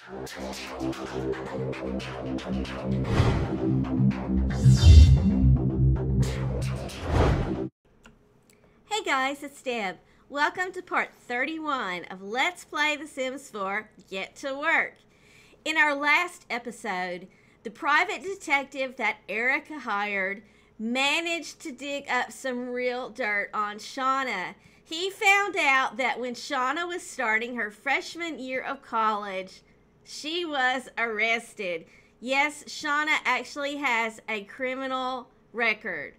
Hey guys, it's Deb. Welcome to part 31 of Let's Play The Sims 4 Get to Work. In our last episode, the private detective that Erica hired managed to dig up some real dirt on Shawna. He found out that when Shawna was starting her freshman year of college, she was arrested. Yes, Shawna actually has a criminal record.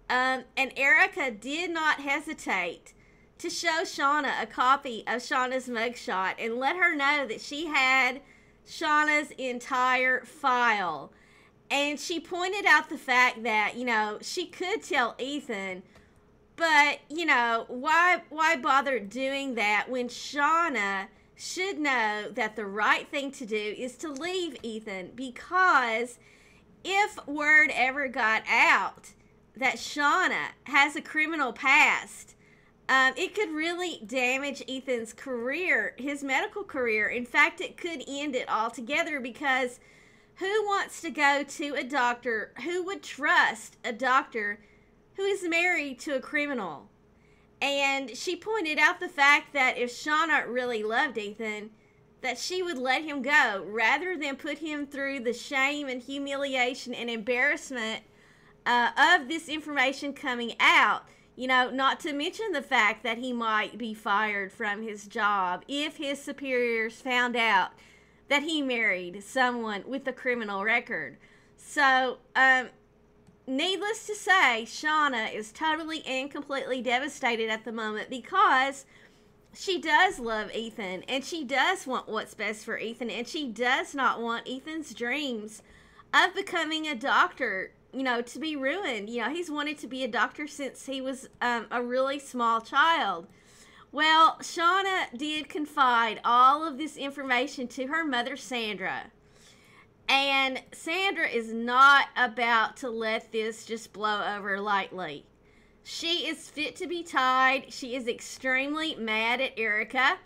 And Erica did not hesitate to show Shawna a copy of Shawna's mugshot and let her know that she had Shawna's entire file. And she pointed out the fact that, she could tell Ethan, but, why bother doing that when Shawna should know that the right thing to do is to leave Ethan? Because if word ever got out that Shawna has a criminal past, it could really damage Ethan's career, his medical career. In fact, it could end it altogether, because who wants to go to a doctor? Who would trust a doctor who is married to a criminal? And she pointed out the fact that if Shawna really loved Ethan, that she would let him go rather than put him through the shame and humiliation and embarrassment of this information coming out. Not to mention the fact that he might be fired from his job if his superiors found out that he married someone with a criminal record. So, needless to say, Shawna is totally and completely devastated at the moment, because she does love Ethan, and she does want what's best for Ethan, and she does not want Ethan's dreams of becoming a doctor, to be ruined. He's wanted to be a doctor since he was a really small child. Well, Shawna did confide all of this information to her mother, Sandra. And Sandra is not about to let this just blow over lightly. She is fit to be tied. She is extremely mad at Erica.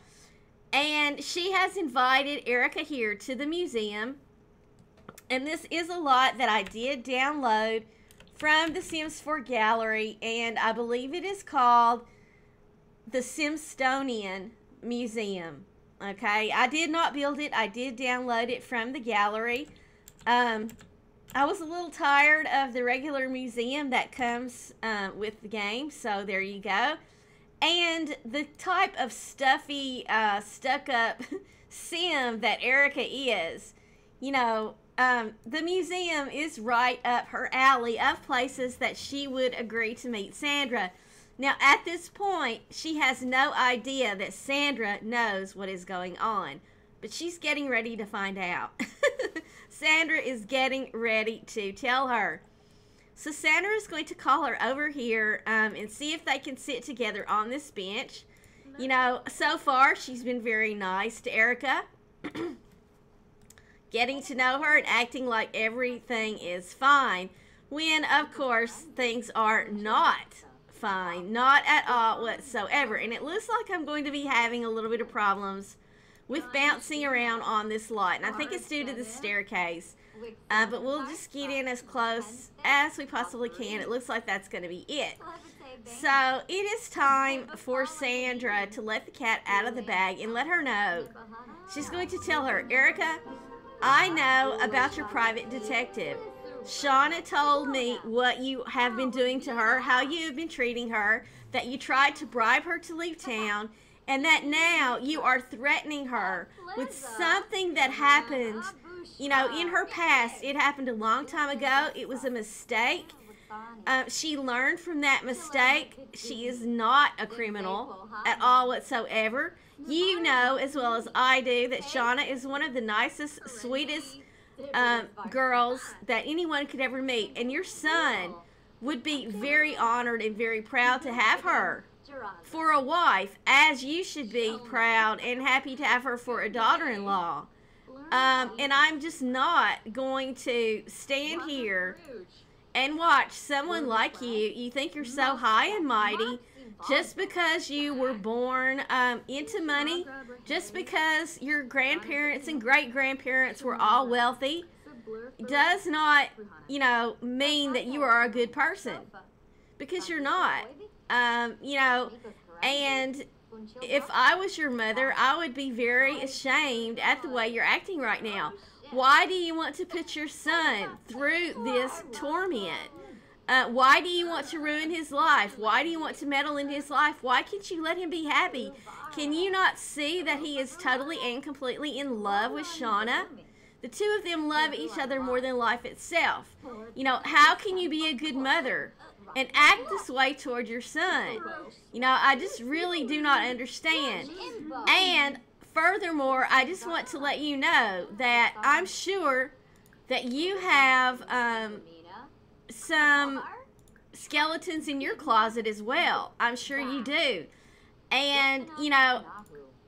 And she has invited Erica here to the museum. And this is a lot that I did download from the Sims 4 gallery. And I believe it is called the Simstonian Museum. Okay, I did not build it. I did download it from the gallery. I was a little tired of the regular museum that comes with the game, so there you go. And the type of stuffy, stuck-up sim that Erica is, the museum is right up her alley of places that she would agree to meet Sandra. Now, at this point, she has no idea that Sandra knows what is going on, but she's getting ready to find out. Sandra is getting ready to tell her. So Sandra is going to call her over here and see if they can sit together on this bench. So far, she's been very nice to Erica, getting to know her and acting like everything is fine, when, of course, things are not fine, not at all whatsoever. And it looks like I'm going to be having a little bit of problems with bouncing around on this lot, and I think it's due to the staircase, but we'll just get in as close as we possibly can. It looks like that's going to be it. So it is time for Sandra to let the cat out of the bag and let her know. She's going to tell her, Erica, I know about your private detective. Shawna told me what you have been doing to her, how you have been treating her, that you tried to bribe her to leave town, and that now you are threatening her with something that happened, in her past. It happened a long time ago. It was a mistake. She learned from that mistake. She is not a criminal at all whatsoever. You know as well as I do that Shawna is one of the nicest, sweetest girls that anyone could ever meet, and your son would be very honored and very proud to have her for a wife, as you should be proud and happy to have her for a daughter-in-law. And I'm just not going to stand here And watch, someone like you think you're so high and mighty just because you were born into money, just because your grandparents and great-grandparents were all wealthy, does not, mean that you are a good person. Because you're not. And if I was your mother, I would be very ashamed at the way you're acting right now. Why do you want to put your son through this torment? Why do you want to ruin his life? Why do you want to meddle in his life? Why can't you let him be happy? Can you not see that he is totally and completely in love with Shawna? The two of them love each other more than life itself. How can you be a good mother and act this way toward your son? I just really do not understand. And furthermore, I just want to let you know that I'm sure that you have some skeletons in your closet as well. I'm sure you do. And,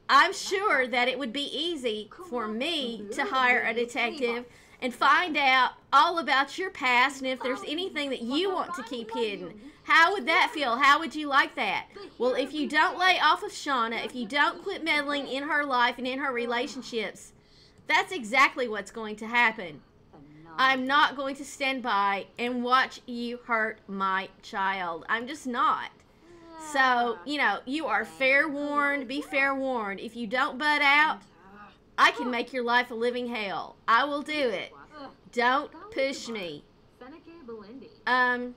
I'm sure that it would be easy for me to hire a detective and find out all about your past and if there's anything that you want to keep hidden. How would that feel? How would you like that? Well, if you don't lay off of Shawna, if you don't quit meddling in her life and in her relationships, that's exactly what's going to happen. I'm not going to stand by and watch you hurt my child. I'm just not. So, you are fair warned. Be fair warned. If you don't butt out, I can make your life a living hell. I will do it. Don't push me. And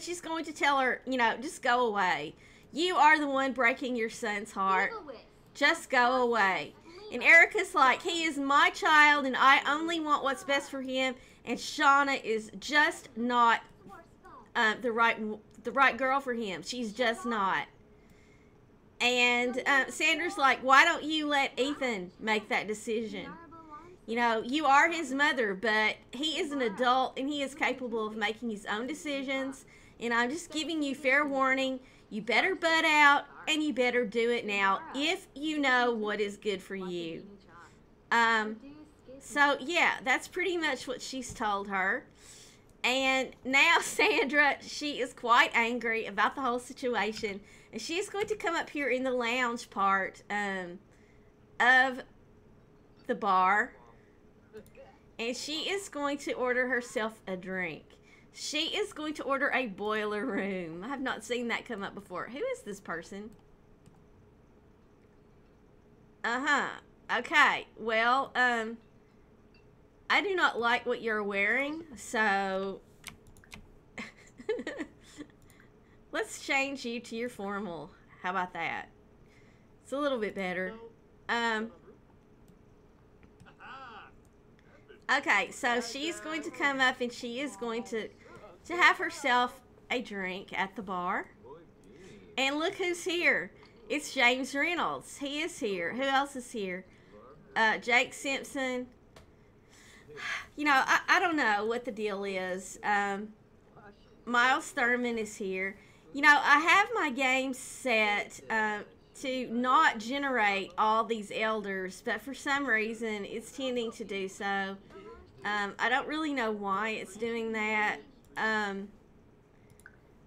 she's going to tell her, just go away. You are the one breaking your son's heart. Just go away. And Erica's like, he is my child, and I only want what's best for him. And Shawna is just not the right girl for him. She's just not. And Sandra's like, why don't you let Ethan make that decision? You are his mother, but he is an adult, and he is capable of making his own decisions. And I'm just giving you fair warning. You better butt out, and you better do it now if you know what is good for you. So, yeah, that's pretty much what she's told her. And now Sandra, she is quite angry about the whole situation. And she's going to come up here in the lounge part of the bar. And she is going to order herself a drink. She is going to order a boiler room. I have not seen that come up before. Who is this person? Okay. Well, I do not like what you're wearing, so let's change you to your formal. How about that? It's a little bit better. Okay, so she's going to come up and she is going to have herself a drink at the bar. And look who's here. It's James Reynolds. He is here. Who else is here? Jake Simpson. I don't know what the deal is. Miles Thurman is here. I have my game set to not generate all these elders, but for some reason it's tending to do so. I don't really know why it's doing that.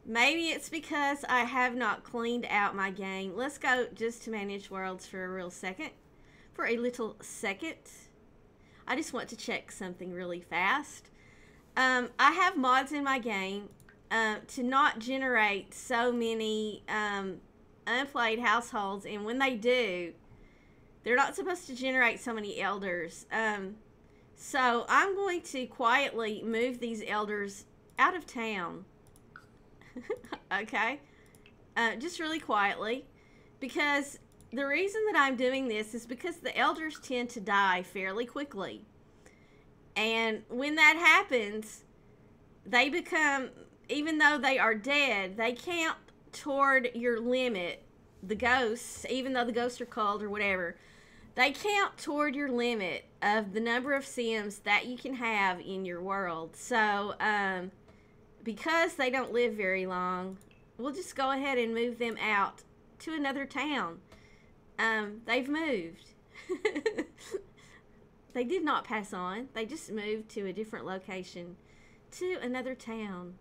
Maybe it's because I have not cleaned out my game. Let's go just to manage worlds for a little second. I just want to check something really fast. I have mods in my game to not generate so many unplayed households, and when they do, they're not supposed to generate so many elders. So I'm going to quietly move these elders out of town. Okay? Just really quietly. Because the reason that I'm doing this is because the elders tend to die fairly quickly. And when that happens, they become, even though they are dead, they count toward your limit. The ghosts, even though the ghosts are called or whatever, they count toward your limit of the number of Sims that you can have in your world. So, because they don't live very long, we'll just go ahead and move them out to another town. They've moved. They did not pass on. They just moved to a different location to another town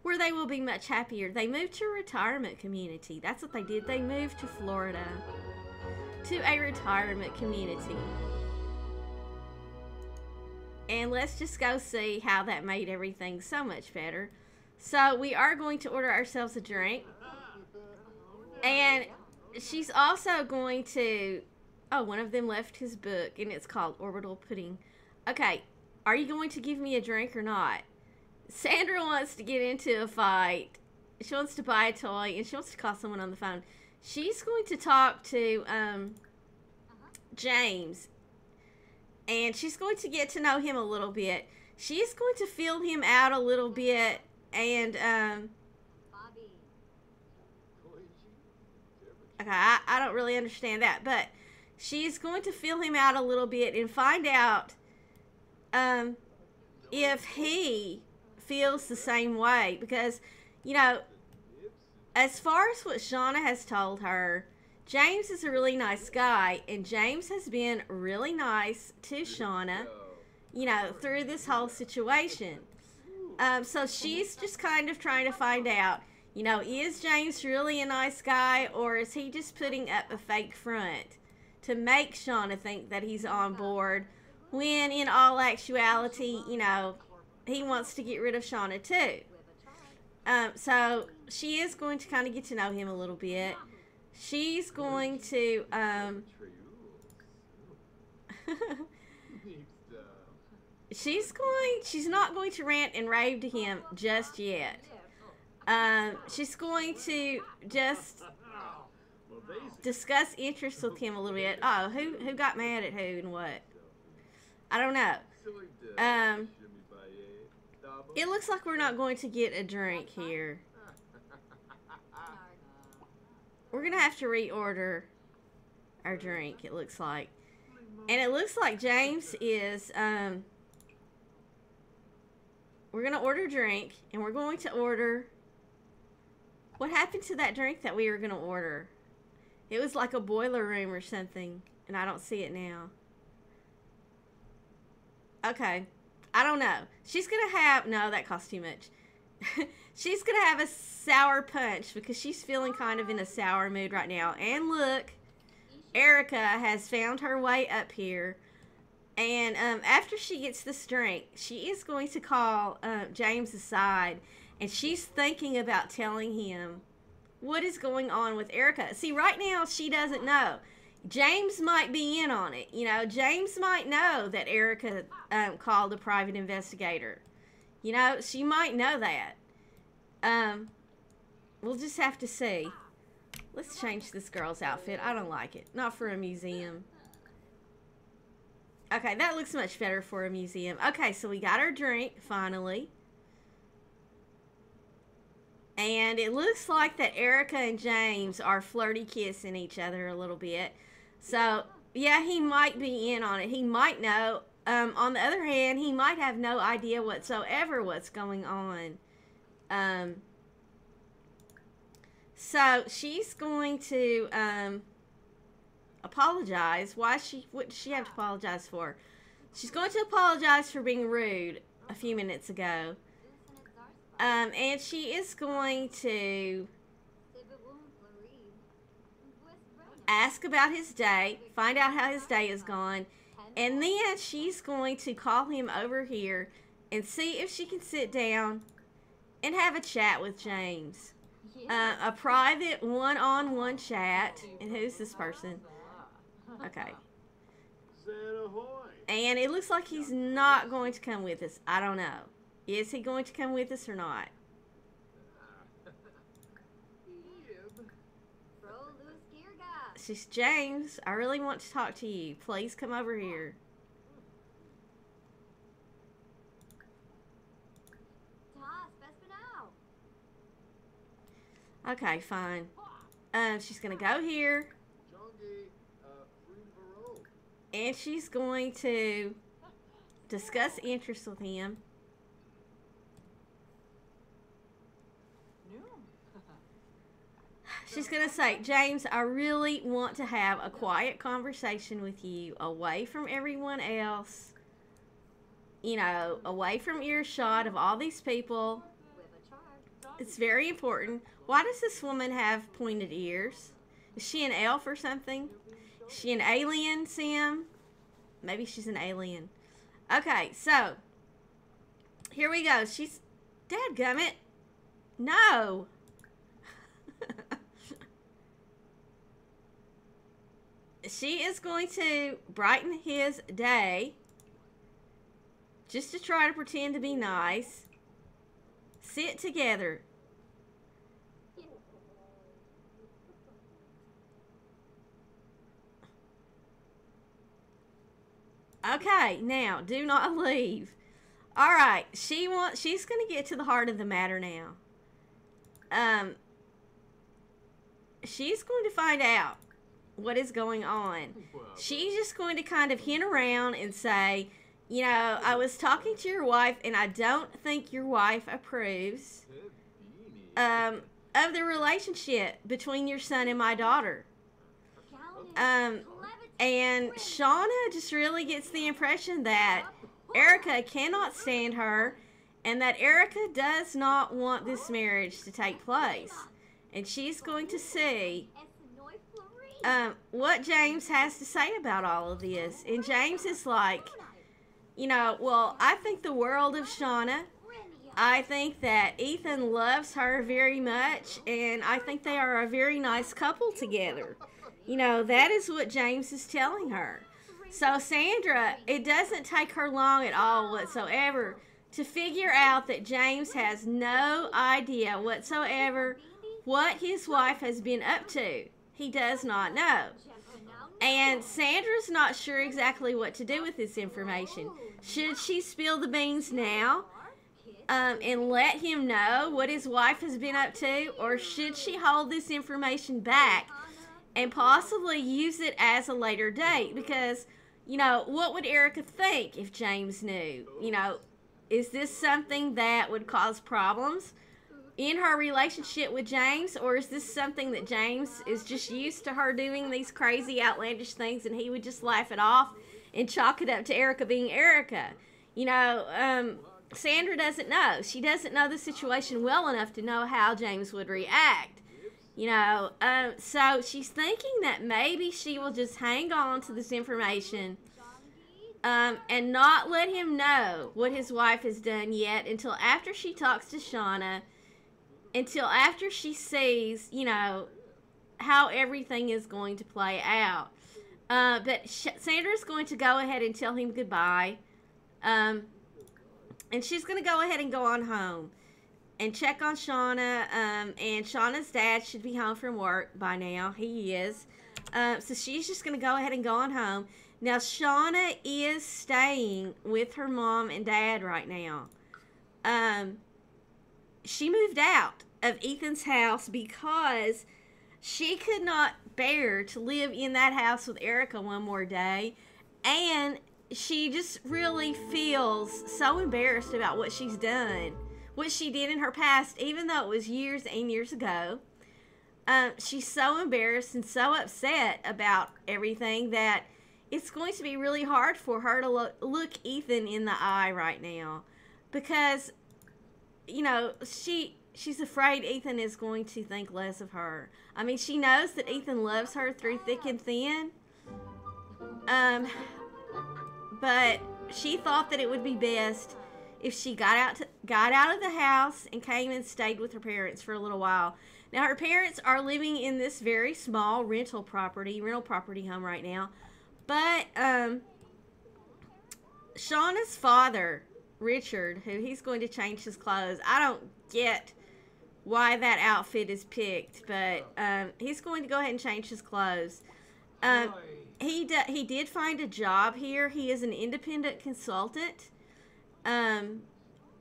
where they will be much happier. They moved to a retirement community. That's what they did. They moved to Florida, to a retirement community. And let's just go see how that made everything so much better. So we are going to order ourselves a drink. And she's also going to... Oh, one of them left his book, and it's called Orbital Pudding. Okay, are you going to give me a drink or not? Sandra wants to get into a fight. She wants to buy a toy, and she wants to call someone on the phone. She's going to talk to James, and she's going to get to know him a little bit. She's going to feel him out a little bit, and okay, I don't really understand that, but she's going to feel him out a little bit and find out if he feels the same way, because, you know, as far as what Shawna has told her, James is a really nice guy, and James has been really nice to Shawna, you know, through this whole situation. So she's just kind of trying to find out, you know, is James really a nice guy, or is he just putting up a fake front to make Shawna think that he's on board, when in all actuality, you know, he wants to get rid of Shawna too. So she is going to kind of get to know him a little bit. She's going to she's not going to rant and rave to him just yet. She's going to just discuss interests with him a little bit. Oh, who got mad at who and what? I don't know. It looks like we're not going to get a drink here. We're going to have to reorder our drink, it looks like. And it looks like James is, we're going to order a drink, and we're going to order... What happened to that drink that we were going to order? It was like a boiler room or something, and I don't see it now. Okay. I don't know. She's going to have... No, that cost too much. She's going to have a sour punch because she's feeling kind of in a sour mood right now. And look, Erica has found her way up here. And after she gets this drink, she is going to call James aside. And she's thinking about telling him what is going on with Erica. See, right now, she doesn't know. James might be in on it. You know, James might know that Erica called a private investigator. You know, she might know that. We'll just have to see. Let's change this girl's outfit. I don't like it. Not for a museum. Okay, that looks much better for a museum. Okay, so we got our drink, finally. And it looks like that Erica and James are flirty kissing each other a little bit. So, yeah, he might be in on it. He might know. On the other hand, he might have no idea whatsoever what's going on. So, she's going to apologize. What does she have to apologize for? She's going to apologize for being rude a few minutes ago. And she is going to ask about his day, find out how his day is gone, and then she's going to call him over here and see if she can sit down and have a chat with James. A private one-on-one chat. And who's this person? Okay. And it looks like he's not going to come with us. I don't know. Is he going to come with us or not? She's James. I really want to talk to you. Please come over here. Okay, fine. She's going to go here. And she's going to discuss interests with him. She's going to say, James, I really want to have a quiet conversation with you away from everyone else. you know, away from earshot of all these people. It's very important. Why does this woman have pointed ears? Is she an elf or something? Is she an alien, Sim? Maybe she's an alien. Okay, so here we go. She's... Dadgummit. No. She is going to brighten his day just to try to pretend to be nice. Sit together. Okay, now do not leave. All right, she's going to get to the heart of the matter now. She's going to find out what is going on. She's just going to kind of hint around and say, you know, I was talking to your wife and I don't think your wife approves of the relationship between your son and my daughter. And Shawna just really gets the impression that Erica cannot stand her and that Erica does not want this marriage to take place. And she's going to see what James has to say about all of this. And James is like, you know, well, I think the world of Shawna. I think that Ethan loves her very much, and I think they are a very nice couple together. You know, that is what James is telling her. So Sandra, it doesn't take her long at all whatsoever to figure out that James has no idea whatsoever what his wife has been up to. He does not know. And Sandra's not sure exactly what to do with this information. Should she spill the beans now and let him know what his wife has been up to? Or should she hold this information back and possibly use it as a later date? Because, you know, what would Erica think if James knew? You know, is this something that would cause problems in her relationship with James, or is this something that James is just used to her doing these crazy, outlandish things, and he would just laugh it off and chalk it up to Erica being Erica? You know, Sandra doesn't know. She doesn't know the situation well enough to know how James would react. You know, so she's thinking that maybe she will just hang on to this information and not let him know what his wife has done yet until after she talks to Shawna, until after she sees, you know, how everything is going to play out. But Sandra's going to go ahead and tell him goodbye. And she's going to go ahead and go on home and check on Shawna. And Shawna's dad should be home from work by now. He is. So she's just going to go ahead and go on home. Now, Shawna is staying with her mom and dad right now. She moved out of Ethan's house because she could not bear to live in that house with Erica one more day. And she just really feels so embarrassed about what she's done, what she did in her past, even though it was years and years ago. She's so embarrassed and so upset about everything that it's going to be really hard for her to look Ethan in the eye right now. Because, you know, she's afraid Ethan is going to think less of her. I mean, she knows that Ethan loves her through thick and thin. But she thought that it would be best if she got out of the house and came and stayed with her parents for a little while. Now, her parents are living in this very small rental property home right now. But Shawna's father, Richard, who he's going to change his clothes. I don't get why that outfit is picked, but he's going to go ahead and change his clothes. He did find a job here. He is an independent consultant, and,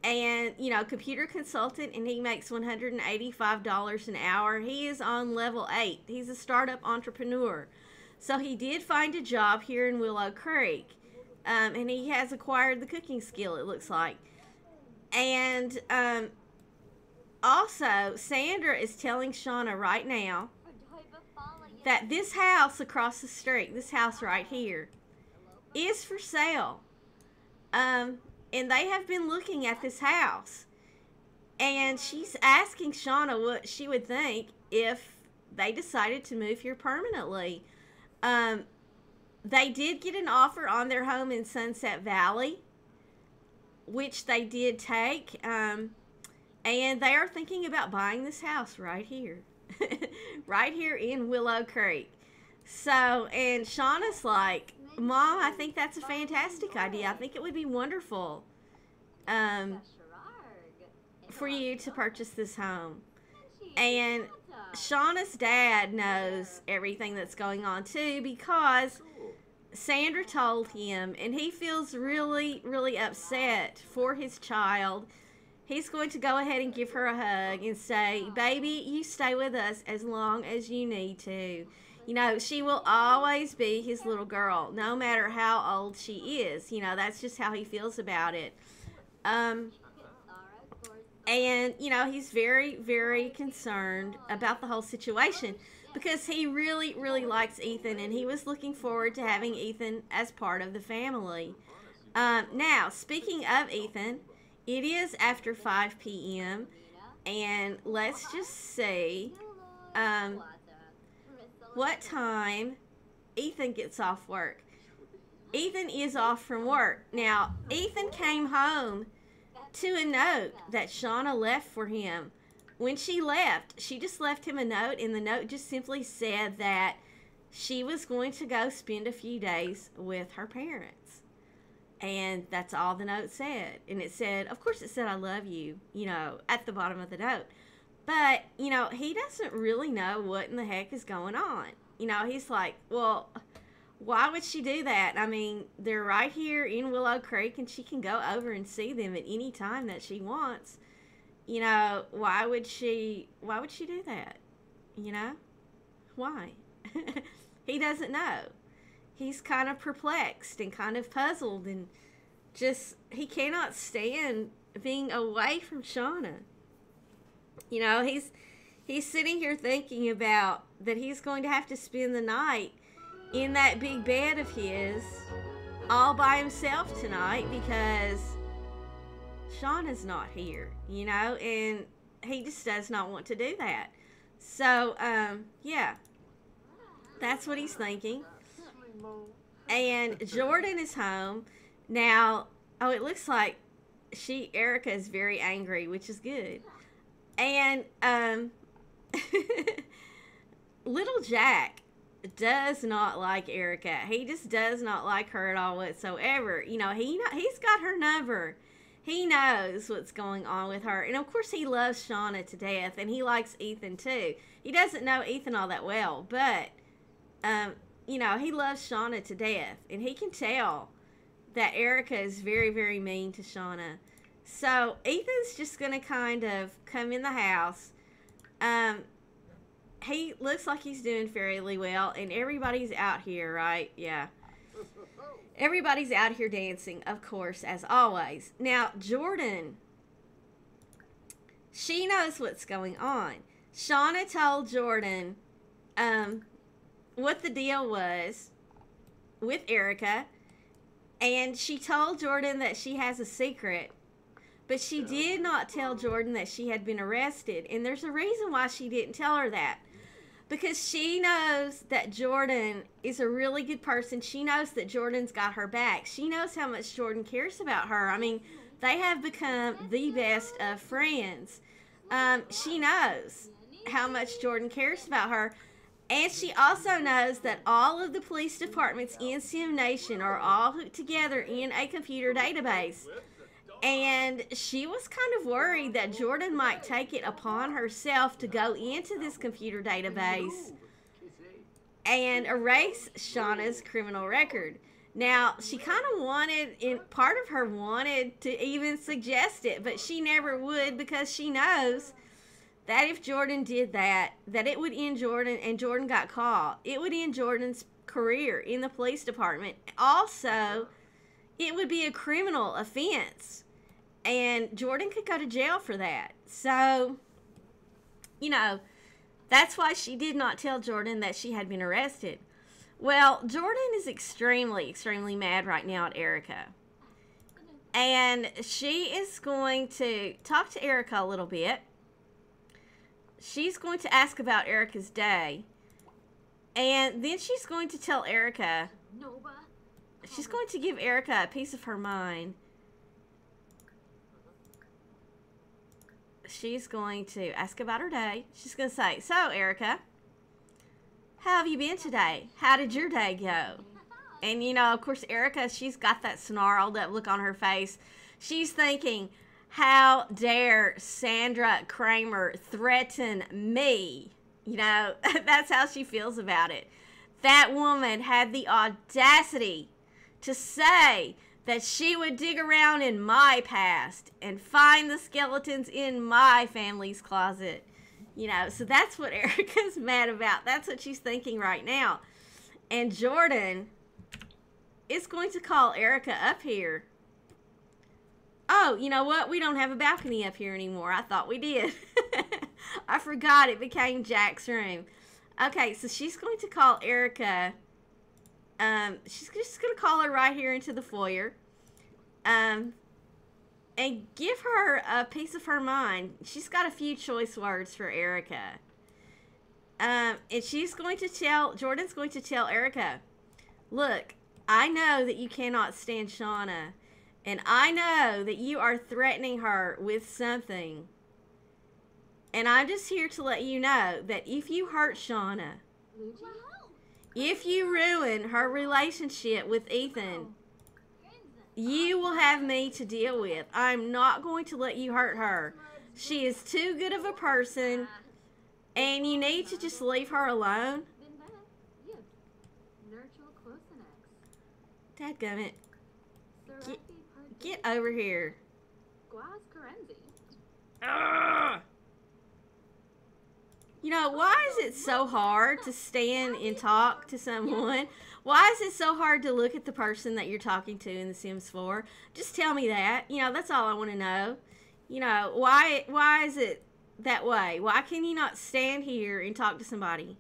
you know, computer consultant, and he makes $185 an hour. He is on level 8. He's a startup entrepreneur. So he did find a job here in Willow Creek, and he has acquired the cooking skill, it looks like. And also, Sandra is telling Shawna right now that this house across the street, this house right here, is for sale. And and they have been looking at this house. And she's asking Shawna what she would think if they decided to move here permanently. They did get an offer on their home in Sunset Valley, which they did take. And they are thinking about buying this house right here. Right here in Willow Creek. So, and Shawna's like, Mom, I think that's a fantastic idea. I think it would be wonderful for you to purchase this home. And Shawna's dad knows everything that's going on too, because Sandra told him, and he feels really, really upset for his child. He's going to go ahead and give her a hug and say, baby, you stay with us as long as you need to. You know, she will always be his little girl, no matter how old she is. You know, that's just how he feels about it. And, you know, he's very, very concerned about the whole situation because he really, really likes Ethan, and he was looking forward to having Ethan as part of the family. Now, speaking of Ethan, it is after 5 p.m., and let's just see what time Ethan gets off work. Ethan is off from work. Now, Ethan came home to a note that Shawna left for him. When she left, she just left him a note, and the note just simply said that she was going to go spend a few days with her parents. And that's all the note said. And it said, of course it said, I love you, you know, at the bottom of the note. But, you know, he doesn't really know what in the heck is going on. You know, he's like, well, why would she do that? I mean, they're right here in Willow Creek, and she can go over and see them at any time that she wants. You know, why would she do that? You know? Why? He doesn't know. He's kind of perplexed and kind of puzzled, and just, he cannot stand being away from Shawna. You know, he's sitting here thinking about that he's going to have to spend the night in that big bed of his all by himself tonight because Shawna's not here, you know, and he just does not want to do that. So, yeah, that's what he's thinking. And Jordan is home. Now, oh, it looks like Erica is very angry, which is good. And, little Jack does not like Erica. He just does not like her at all whatsoever. You know, he's got her number. He knows what's going on with her. And, of course, he loves Shawna to death, and he likes Ethan, too. He doesn't know Ethan all that well, but, you know, he loves Shawna to death. And he can tell that Erica is very, very mean to Shawna. So, Ethan's just going to kind of come in the house. He looks like he's doing fairly well, and everybody's out here, right? Yeah. Everybody's out here dancing, of course, as always. Now, Jordan, she knows what's going on. Shawna told Jordan what the deal was with Erica, and she told Jordan that she has a secret, but she did not tell Jordan that she had been arrested, and there's a reason why she didn't tell her that. Because she knows that Jordan is a really good person. She knows that Jordan's got her back. She knows how much Jordan cares about her. I mean, they have become the best of friends. She knows how much Jordan cares about her. And she also knows that all of the police departments in Sim Nation are all hooked together in a computer database. And she was kind of worried that Jordan might take it upon herself to go into this computer database and erase Shawna's criminal record. Now, she kind of part of her wanted to even suggest it, but she never would because she knows that if Jordan did that it would end Jordan, and Jordan got caught. It would end Jordan's career in the police department. Also, it would be a criminal offense. And Jordan could go to jail for that. So, you know, that's why she did not tell Jordan that she had been arrested. Well, Jordan is extremely, extremely mad right now at Erica. And she is going to talk to Erica a little bit. She's going to ask about Erica's day. And then she's going to tell Erica, she's going to give Erica a piece of her mind. She's going to ask about her day. She's going to say, so Erica, how have you been today? How did your day go? And, you know, of course, Erica, she's got that snarled up look on her face. She's thinking, how dare Sandra Cramer threaten me? You know, that's how she feels about it. That woman had the audacity to say that she would dig around in my past and find the skeletons in my family's closet. You know, so that's what Erica's mad about. That's what she's thinking right now. And Jordan is going to call Erica up here. Oh, you know what? We don't have a balcony up here anymore. I thought we did. I forgot it became Jack's room. Okay, so she's going to call Erica. She's just going to call her right here into the foyer. And give her a piece of her mind. She's got a few choice words for Erica. And she's going to tell, Jordan's going to tell Erica, look, I know that you cannot stand Shawna. And I know that you are threatening her with something. And I'm just here to let you know that if you hurt Shawna, if you ruin her relationship with Ethan, you will have me to deal with. I'm not going to let you hurt her. She is too good of a person, and you need to just leave her alone. Dadgummit. Get over here. You know, why is it so hard to stand and talk to someone? Why is it so hard to look at the person that you're talking to in The Sims 4? Just tell me that. You know, that's all I want to know. You know, why is it that way? Why can you not stand here and talk to somebody?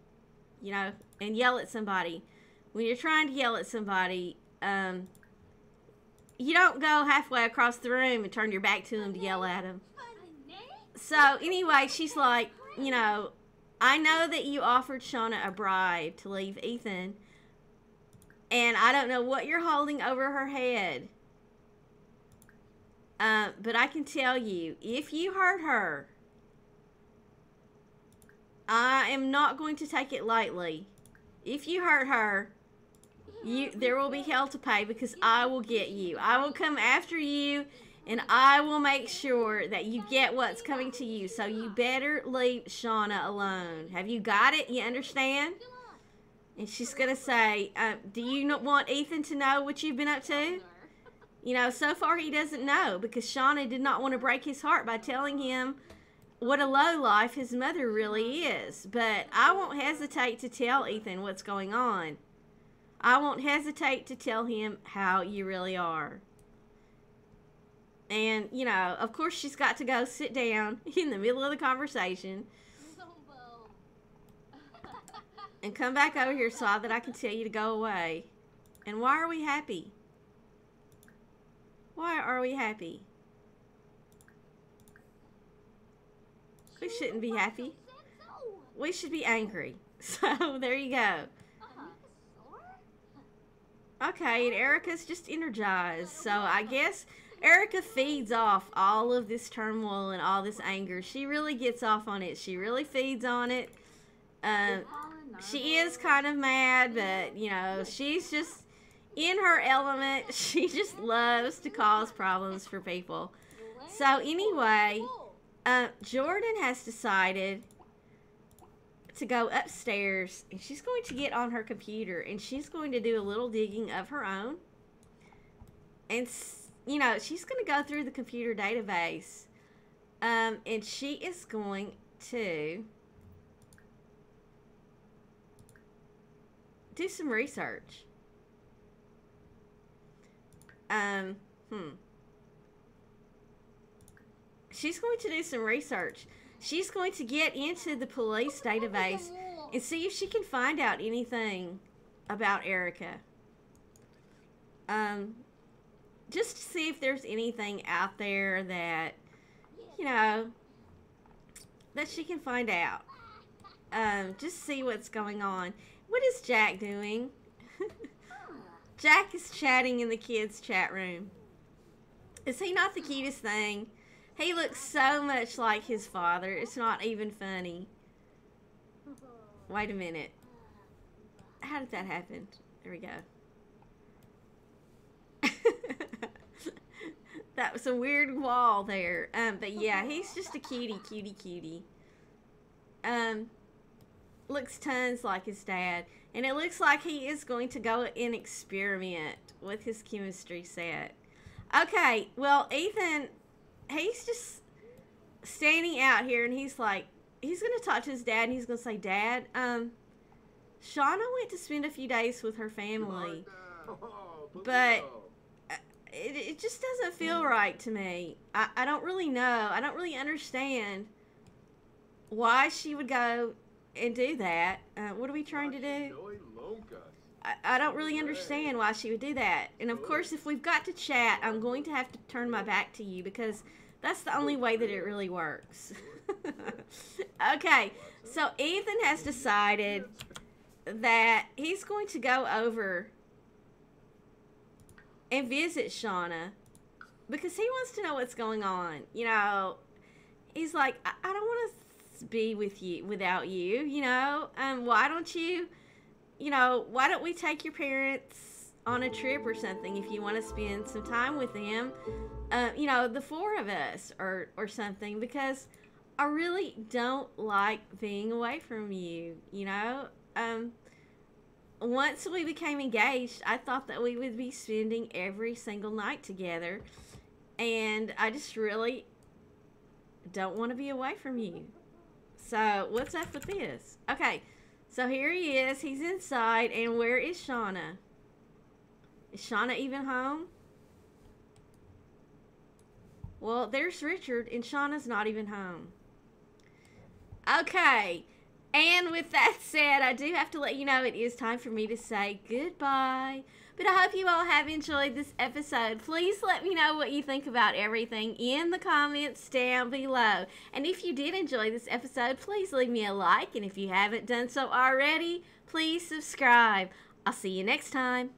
You know, and yell at somebody. When you're trying to yell at somebody, you don't go halfway across the room and turn your back to them to yell at them. So, anyway, she's like, you know, I know that you offered Shawna a bribe to leave Ethan, and I don't know what you're holding over her head. But I can tell you, if you hurt her, I am not going to take it lightly. If you hurt her, there will be hell to pay, because I will get you. I will come after you, and I will make sure that you get what's coming to you. So you better leave Shawna alone. Have you got it? You understand? And she's going to say, do you not want Ethan to know what you've been up to? You know, so far he doesn't know, because Shawna did not want to break his heart by telling him what a lowlife his mother really is. But I won't hesitate to tell Ethan what's going on. I won't hesitate to tell him how you really are. And, you know, of course she's got to go sit down in the middle of the conversation and come back over here so that I can tell you to go away. And why are we happy? Why are we happy? We shouldn't be happy. We should be angry. So, there you go. Okay, and Erica's just energized. So, I guess Erica feeds off all of this turmoil and all this anger. She really gets off on it. She really feeds on it. She is kind of mad, but, you know, she's just in her element. She just loves to cause problems for people. So, anyway, Jordan has decided to go upstairs, and she's going to get on her computer, and she's going to do a little digging of her own. And, you know, she's going to go through the computer database, and she is going to do some research. She's going to do some research. She's going to get into the police database and see if she can find out anything about Erica. just to see if there's anything out there that, you know, that she can find out. Just see what's going on. What is Jack doing? Jack is chatting in the kids' chat room. Is he not the cutest thing? He looks so much like his father. It's not even funny. Wait a minute. How did that happen? There we go. That was a weird wall there. But yeah, he's just a cutie. Looks tons like his dad. And it looks like he is going to go and experiment with his chemistry set. Okay, well, Ethan, he's just standing out here, and he's like, he's going to talk to his dad, and he's going to say, Dad, Shawna went to spend a few days with her family, but it just doesn't feel right to me. I don't really know. I don't really understand why she would go and do that. What are we trying to do? I don't really understand why she would do that. And of course, if we've got to chat, I'm going to have to turn my back to you because that's the only way that it really works. Okay, so Ethan has decided that he's going to go over and visit Shawna because he wants to know what's going on. You know, he's like, I don't want to be with you without you, you know. Why don't you, you know, why don't we take your parents on a trip or something if you want to spend some time with them, you know, the four of us or something, because I really don't like being away from you, you know. Once we became engaged, I thought that we would be spending every single night together, and I just really don't want to be away from you. So what's up with this? Okay, so here he is. He's inside, and where is Shawna? Is Shawna even home? Well, there's Richard, and Shawna's not even home. Okay, and with that said, I do have to let you know it is time for me to say goodbye. But I hope you all have enjoyed this episode. Please let me know what you think about everything in the comments down below. And if you did enjoy this episode, please leave me a like. And if you haven't done so already, please subscribe. I'll see you next time.